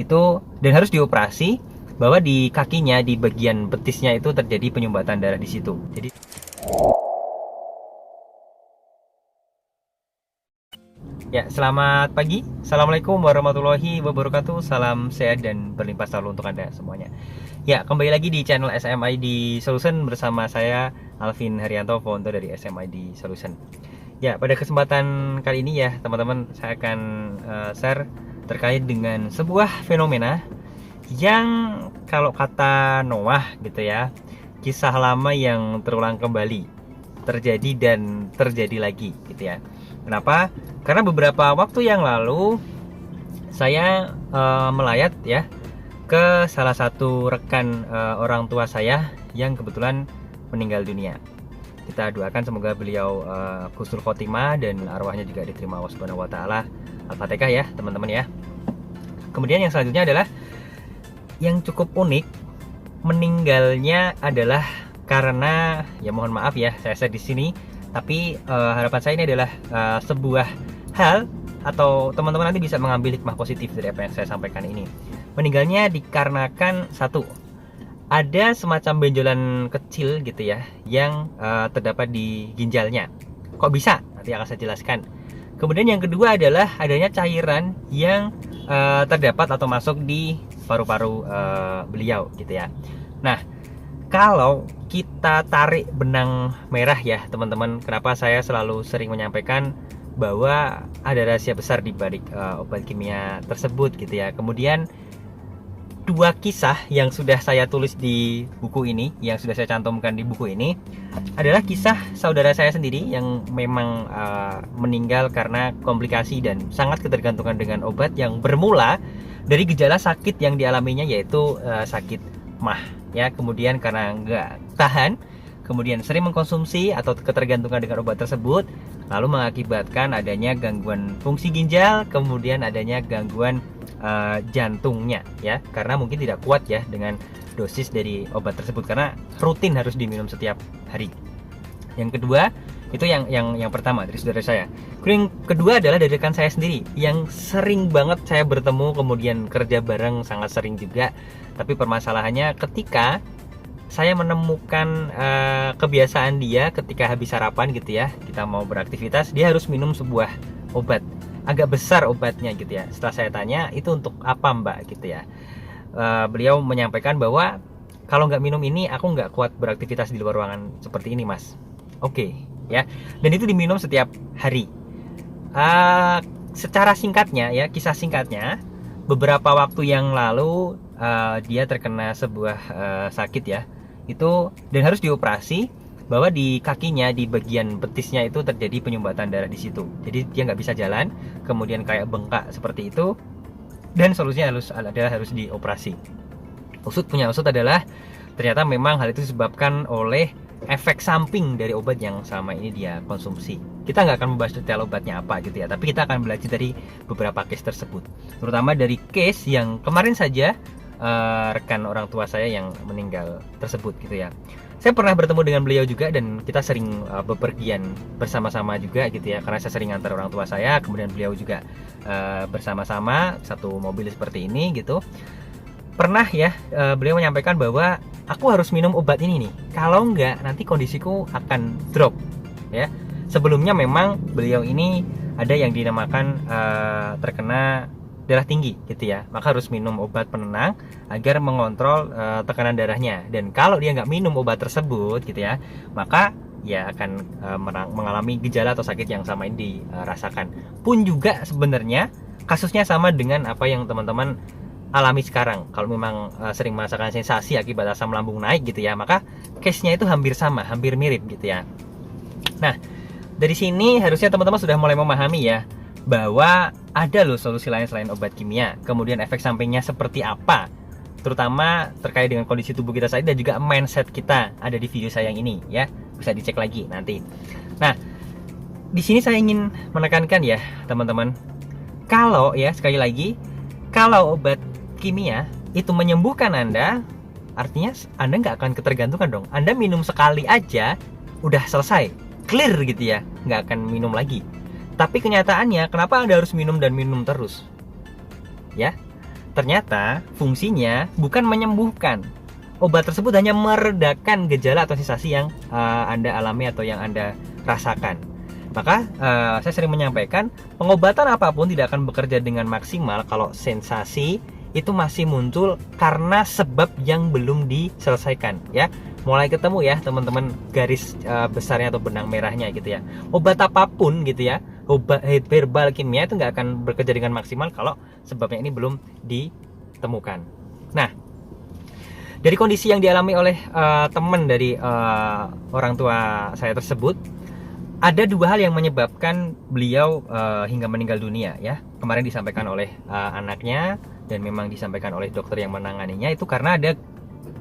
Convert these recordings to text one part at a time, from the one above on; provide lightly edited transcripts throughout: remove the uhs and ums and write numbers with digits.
itu, dan harus dioperasi, bahwa di kakinya, di bagian betisnya itu terjadi penyumbatan darah di situ. Jadi ya, selamat pagi. Assalamualaikum warahmatullahi wabarakatuh. Salam sehat dan berlimpah selalu untuk Anda semuanya. Ya, kembali lagi di channel SMID Solution bersama saya Alvin Haryanto, founder dari SMID Solution. Ya, pada kesempatan kali ini ya teman-teman, saya akan share terkait dengan sebuah fenomena yang kalau kata Noah gitu ya, kisah lama yang terulang kembali, terjadi dan terjadi lagi gitu ya. Kenapa? Karena beberapa waktu yang lalu saya melayat ya ke salah satu rekan orang tua saya yang kebetulan meninggal dunia. Kita doakan semoga beliau husnul khotimah dan arwahnya juga diterima Allah Subhanahu wa taala. Al-Fatihah ya, teman-teman ya. Kemudian yang selanjutnya adalah yang cukup unik, meninggalnya adalah karena, ya mohon maaf ya saya share di sini, tapi harapan saya ini adalah sebuah hal, atau teman-teman nanti bisa mengambil hikmah positif dari apa yang saya sampaikan ini. Meninggalnya dikarenakan satu, ada semacam benjolan kecil gitu ya yang terdapat di ginjalnya. Kok bisa? Nanti akan saya jelaskan. Kemudian yang kedua adalah adanya cairan yang terdapat atau masuk di paru-paru beliau gitu ya. Nah, kalau kita tarik benang merah ya teman-teman, kenapa saya selalu sering menyampaikan bahwa ada rahasia besar di balik obat kimia tersebut gitu ya. Kemudian dua kisah yang sudah saya tulis di buku ini, yang sudah saya cantumkan di buku ini, adalah kisah saudara saya sendiri yang memang meninggal karena komplikasi dan sangat ketergantungan dengan obat yang bermula dari gejala sakit yang dialaminya, yaitu sakit MAH ya. Kemudian karena nggak tahan, kemudian sering mengkonsumsi atau ketergantungan dengan obat tersebut, lalu mengakibatkan adanya gangguan fungsi ginjal, kemudian adanya gangguan jantungnya ya, karena mungkin tidak kuat ya dengan dosis dari obat tersebut, karena rutin harus diminum setiap hari. Yang kedua itu yang pertama dari saudara saya. Kemudian yang kedua adalah dari rekan saya sendiri yang sering banget saya bertemu, kemudian kerja bareng sangat sering juga. Tapi permasalahannya ketika saya menemukan kebiasaan dia ketika habis sarapan gitu ya, kita mau beraktivitas, dia harus minum sebuah obat agak besar obatnya gitu ya. Setelah saya tanya, itu untuk apa mbak gitu ya, beliau menyampaikan bahwa kalau nggak minum ini aku nggak kuat beraktivitas di luar ruangan seperti ini mas. Oke ya, dan itu diminum setiap hari. Secara singkatnya ya, kisah singkatnya, beberapa waktu yang lalu dia terkena sebuah sakit ya, itu, dan harus dioperasi, bahwa di kakinya, di bagian betisnya itu terjadi penyumbatan darah di situ. Jadi dia nggak bisa jalan, kemudian kayak bengkak seperti itu, dan solusinya harus dioperasi. Punya usut adalah ternyata memang hal itu disebabkan oleh efek samping dari obat yang selama ini dia konsumsi. Kita nggak akan membahas detail obatnya apa gitu ya, tapi kita akan belajar dari beberapa case tersebut, terutama dari case yang kemarin saja rekan orang tua saya yang meninggal tersebut gitu ya. Saya pernah bertemu dengan beliau juga, dan kita sering bepergian bersama-sama juga gitu ya, karena saya sering antar orang tua saya, kemudian beliau juga bersama-sama satu mobil seperti ini gitu. Pernah ya beliau menyampaikan bahwa aku harus minum obat ini nih, kalau enggak nanti kondisiku akan drop ya. Sebelumnya memang beliau ini ada yang dinamakan terkena darah tinggi gitu ya, maka harus minum obat penenang agar mengontrol tekanan darahnya. Dan kalau dia nggak minum obat tersebut gitu ya, maka ya akan mengalami gejala atau sakit yang sama ini dirasakan. Pun juga sebenarnya kasusnya sama dengan apa yang teman-teman alami sekarang. Kalau memang sering merasakan sensasi akibat asam lambung naik gitu ya, maka case-nya itu hampir sama, hampir mirip gitu ya. Nah, dari sini harusnya teman-teman sudah mulai memahami ya, bahwa ada loh solusi lain selain obat kimia. Kemudian efek sampingnya seperti apa, terutama terkait dengan kondisi tubuh kita saat ini dan juga mindset kita, ada di video saya yang ini ya, bisa dicek lagi nanti. Nah, di sini saya ingin menekankan ya teman-teman, kalau ya sekali lagi, kalau obat kimia itu menyembuhkan Anda, artinya Anda nggak akan ketergantungan dong. Anda minum sekali aja udah selesai, clear gitu ya, nggak akan minum lagi. Tapi kenyataannya, kenapa Anda harus minum dan minum terus? Ya, ternyata fungsinya bukan menyembuhkan. Obat tersebut hanya meredakan gejala atau sensasi yang Anda alami atau yang Anda rasakan. Maka saya sering menyampaikan, pengobatan apapun tidak akan bekerja dengan maksimal kalau sensasi itu masih muncul karena sebab yang belum diselesaikan, ya. Mulai ketemu ya teman-teman garis besarnya atau benang merahnya gitu ya. Obat apapun gitu ya, obat herbal kimia itu nggak akan bekerja dengan maksimal kalau sebabnya ini belum ditemukan. Nah, dari kondisi yang dialami oleh teman dari orang tua saya tersebut, ada dua hal yang menyebabkan beliau hingga meninggal dunia ya. Kemarin disampaikan oleh anaknya dan memang disampaikan oleh dokter yang menanganinya, itu karena ada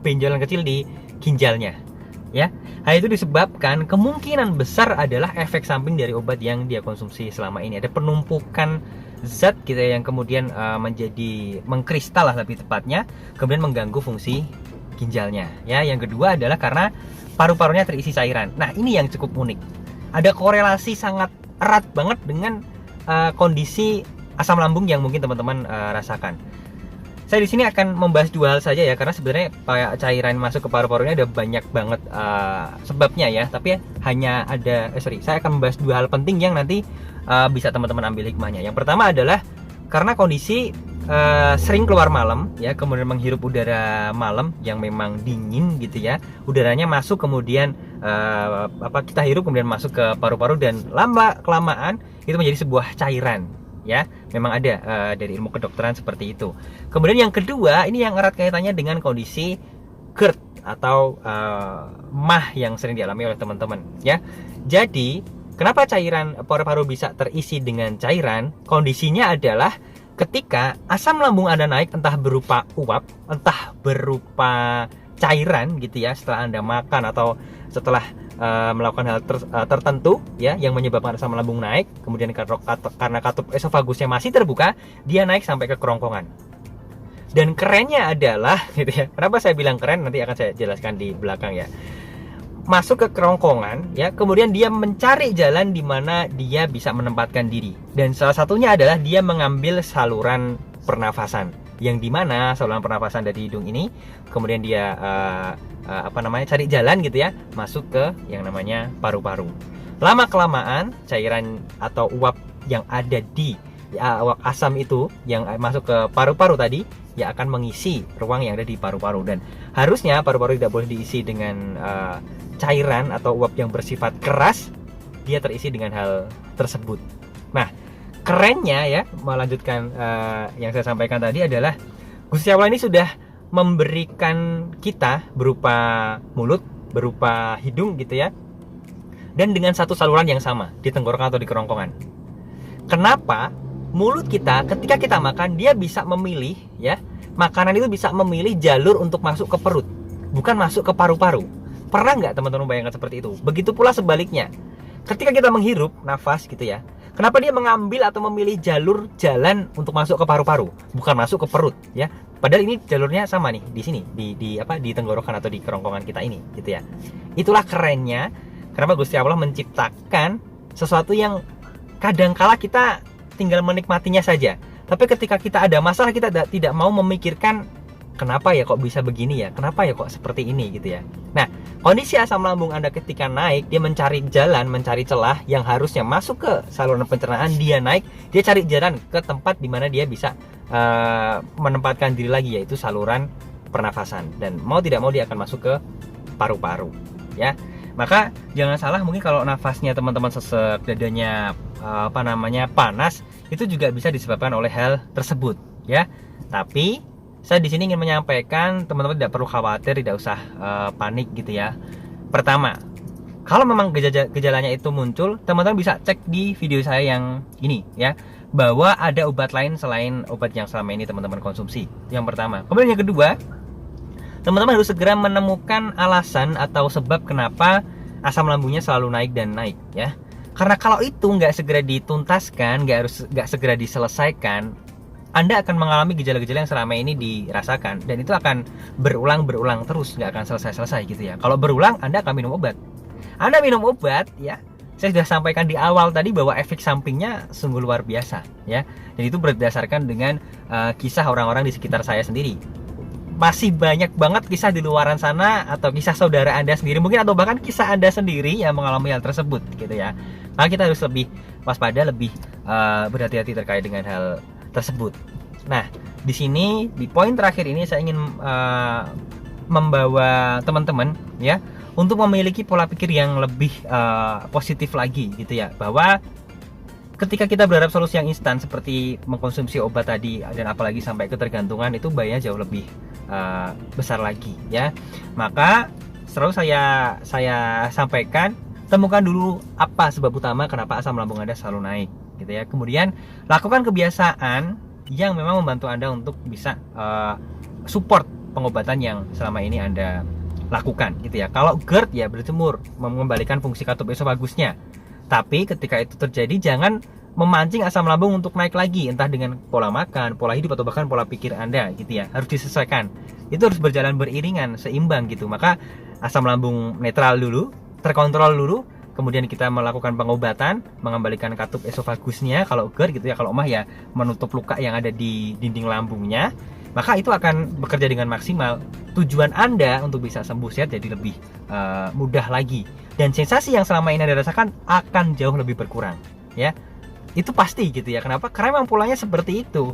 benjolan kecil di ginjalnya ya. Hal itu disebabkan kemungkinan besar adalah efek samping dari obat yang dia konsumsi selama ini. Ada penumpukan zat gitu ya, yang kemudian menjadi mengkristal lah lebih tepatnya, kemudian mengganggu fungsi ginjalnya ya. Yang kedua adalah karena paru-parunya terisi cairan. Nah, ini yang cukup unik. Ada korelasi sangat erat banget dengan kondisi asam lambung yang mungkin teman-teman rasakan. Saya di sini akan membahas dua hal saja ya, karena sebenarnya cairan masuk ke paru-parunya ada banyak banget sebabnya ya. Tapi hanya ada saya akan membahas dua hal penting yang nanti bisa teman-teman ambil hikmahnya. Yang pertama adalah karena kondisi sering keluar malam ya, kemudian menghirup udara malam yang memang dingin gitu ya. Udaranya masuk, kemudian kita hirup kemudian masuk ke paru-paru, dan lama kelamaan itu menjadi sebuah cairan. Ya, memang ada dari ilmu kedokteran seperti itu. Kemudian yang kedua, ini yang erat kaitannya dengan kondisi GERD atau MAH yang sering dialami oleh teman-teman ya. Jadi, kenapa cairan paru-paru bisa terisi dengan cairan? Kondisinya adalah ketika asam lambung Anda naik, entah berupa uap, entah berupa cairan gitu ya, setelah Anda makan atau setelah melakukan hal tertentu ya yang menyebabkan asam lambung naik, kemudian karena katup esofagusnya masih terbuka, dia naik sampai ke kerongkongan. Dan kerennya adalah gitu ya, kenapa saya bilang keren nanti akan saya jelaskan di belakang ya. Masuk ke kerongkongan ya, kemudian dia mencari jalan di mana dia bisa menempatkan diri, dan salah satunya adalah dia mengambil saluran pernafasan, yang dimana saluran pernafasan dari hidung ini kemudian dia cari jalan gitu ya, masuk ke yang namanya paru-paru. Lama kelamaan cairan atau uap yang ada di uap asam itu yang masuk ke paru-paru tadi ya akan mengisi ruang yang ada di paru-paru, dan harusnya paru-paru tidak boleh diisi dengan cairan atau uap yang bersifat keras. Dia terisi dengan hal tersebut. Nah, kerennya ya, melanjutkan yang saya sampaikan tadi adalah Gusti Allah ini sudah memberikan kita berupa mulut, berupa hidung gitu ya, dan dengan satu saluran yang sama di tenggorokan atau di kerongkongan. Kenapa mulut kita ketika kita makan, dia bisa memilih ya, makanan itu bisa memilih jalur untuk masuk ke perut, bukan masuk ke paru-paru. Pernah nggak teman-teman bayangkan seperti itu? Begitu pula sebaliknya, ketika kita menghirup nafas gitu ya, kenapa dia mengambil atau memilih jalan untuk masuk ke paru-paru, bukan masuk ke perut ya? Padahal ini jalurnya sama nih di sini, di tenggorokan atau di kerongkongan kita ini gitu ya. Itulah kerennya kenapa Gusti Allah menciptakan sesuatu yang kadangkala kita tinggal menikmatinya saja. Tapi ketika kita ada masalah, kita tidak mau memikirkan kenapa ya kok bisa begini ya, kenapa ya kok seperti ini gitu ya. Nah, kondisi asam lambung Anda ketika naik, dia mencari jalan, mencari celah yang harusnya masuk ke saluran pencernaan, dia naik, dia cari jalan ke tempat di mana dia bisa menempatkan diri lagi, yaitu saluran pernafasan, dan mau tidak mau dia akan masuk ke paru-paru ya. Maka jangan salah, mungkin kalau nafasnya teman-teman sesek, dadanya panas, itu juga bisa disebabkan oleh hal tersebut ya. Tapi saya di sini ingin menyampaikan teman-teman tidak perlu khawatir, tidak usah panik gitu ya. Pertama, kalau memang gejalanya itu muncul, teman-teman bisa cek di video saya yang ini ya, bahwa ada obat lain selain obat yang selama ini teman-teman konsumsi. Yang pertama. Kemudian yang kedua, teman-teman harus segera menemukan alasan atau sebab kenapa asam lambungnya selalu naik dan naik ya. Karena kalau itu nggak segera dituntaskan, nggak segera diselesaikan, Anda akan mengalami gejala-gejala yang selama ini dirasakan, dan itu akan berulang terus, nggak akan selesai gitu ya. Kalau berulang, Anda akan minum obat. Anda minum obat ya, saya sudah sampaikan di awal tadi bahwa efek sampingnya sungguh luar biasa ya. Dan itu berdasarkan dengan kisah orang-orang di sekitar saya sendiri. Masih banyak banget kisah di luaran sana atau kisah saudara Anda sendiri mungkin, atau bahkan kisah Anda sendiri yang mengalami hal tersebut gitu ya. Maka kita harus lebih waspada, lebih berhati-hati terkait dengan hal tersebut. Nah, di sini di poin terakhir ini saya ingin membawa teman-teman ya untuk memiliki pola pikir yang lebih positif lagi gitu ya, bahwa ketika kita berharap solusi yang instan seperti mengkonsumsi obat tadi dan apalagi sampai ketergantungan, itu bahayanya jauh lebih besar lagi ya. Maka selalu saya sampaikan, temukan dulu apa sebab utama kenapa asam lambung Anda selalu naik gitu ya. Kemudian lakukan kebiasaan yang memang membantu Anda untuk bisa support pengobatan yang selama ini Anda lakukan gitu ya. Kalau GERD ya berjemur, mengembalikan fungsi katup esofagusnya. Tapi ketika itu terjadi, jangan memancing asam lambung untuk naik lagi, entah dengan pola makan, pola hidup, atau bahkan pola pikir Anda gitu ya. Harus disesuaikan. Itu harus berjalan beriringan, seimbang gitu. Maka asam lambung netral dulu, terkontrol dulu, kemudian kita melakukan pengobatan, mengembalikan katup esofagusnya kalau GERD gitu ya. Kalau mah ya menutup luka yang ada di dinding lambungnya. Maka itu akan bekerja dengan maksimal. Tujuan Anda untuk bisa sembuh sehat jadi lebih mudah lagi. Dan sensasi yang selama ini Anda rasakan akan jauh lebih berkurang ya. Itu pasti gitu ya. Kenapa? Karena memang polanya seperti itu.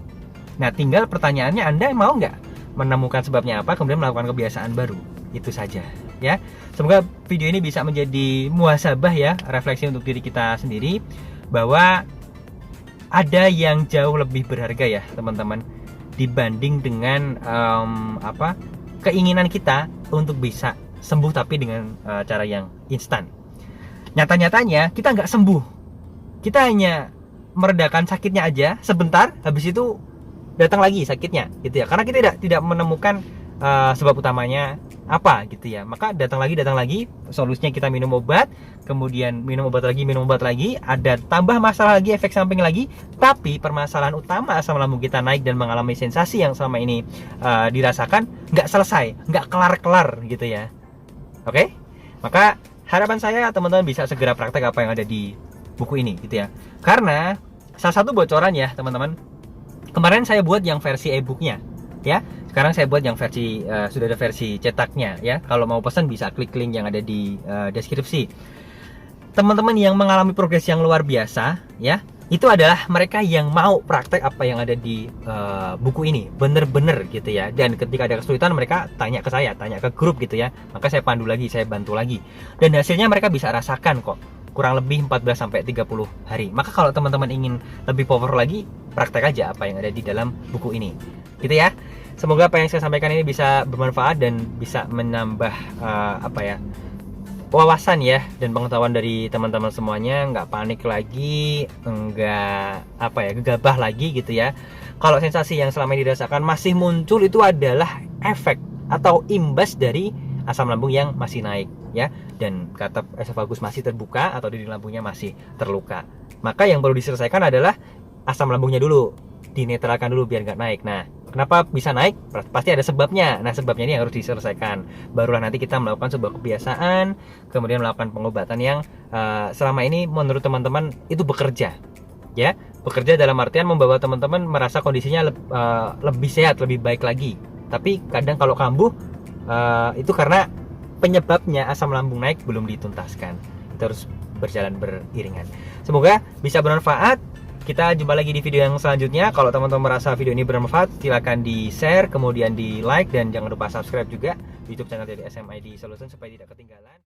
Nah, tinggal pertanyaannya, Anda mau nggak menemukan sebabnya apa, kemudian melakukan kebiasaan baru. Itu saja ya. Semoga video ini bisa menjadi muhasabah ya, refleksi untuk diri kita sendiri, bahwa ada yang jauh lebih berharga ya teman-teman, dibanding dengan keinginan kita untuk bisa sembuh tapi dengan cara yang instan. Nyata-nyatanya kita nggak sembuh, kita hanya meredakan sakitnya aja sebentar, habis itu datang lagi sakitnya gitu ya, karena kita tidak menemukan sebab utamanya apa gitu ya. Maka datang lagi, solusinya kita minum obat, kemudian minum obat lagi, ada tambah masalah lagi, efek samping lagi. Tapi permasalahan utama asam lambung kita naik dan mengalami sensasi yang selama ini dirasakan nggak selesai, nggak kelar-kelar gitu ya. Oke? Maka harapan saya teman-teman bisa segera praktek apa yang ada di buku ini gitu ya. Karena salah satu bocoran ya teman-teman, kemarin saya buat yang versi e-booknya ya. Sekarang saya buat yang versi sudah ada versi cetaknya ya. Kalau mau pesan bisa klik link yang ada di deskripsi. Teman-teman yang mengalami progres yang luar biasa ya, itu adalah mereka yang mau praktek apa yang ada di buku ini, bener-bener gitu ya. Dan ketika ada kesulitan mereka tanya ke saya, tanya ke grup gitu ya. Maka saya pandu lagi, saya bantu lagi. Dan hasilnya mereka bisa rasakan kok, kurang lebih 14-30 hari. Maka kalau teman-teman ingin lebih power lagi, praktek aja apa yang ada di dalam buku ini gitu ya. Semoga apa yang saya sampaikan ini bisa bermanfaat dan bisa menambah wawasan ya dan pengetahuan dari teman-teman semuanya. Nggak panik lagi, nggak gegabah lagi gitu ya. Kalau sensasi yang selama ini dirasakan masih muncul, itu adalah efek atau imbas dari asam lambung yang masih naik ya, dan katup esofagus masih terbuka atau dinding lambungnya masih terluka. Maka yang perlu diselesaikan adalah asam lambungnya dulu, dinetralkan dulu biar nggak naik. Nah, kenapa bisa naik? Pasti ada sebabnya. Nah, sebabnya ini yang harus diselesaikan. Barulah nanti kita melakukan sebuah kebiasaan, kemudian melakukan pengobatan yang selama ini menurut teman-teman itu bekerja. Ya, bekerja dalam artian membawa teman-teman merasa kondisinya lebih sehat, lebih baik lagi. Tapi kadang kalau kambuh, itu karena penyebabnya asam lambung naik belum dituntaskan. Itu harus berjalan beriringan. Semoga bisa bermanfaat. Kita jumpa lagi di video yang selanjutnya. Kalau teman-teman merasa video ini bermanfaat, silakan di-share, kemudian di-like, dan jangan lupa subscribe juga YouTube channel dari SMID Solution supaya tidak ketinggalan.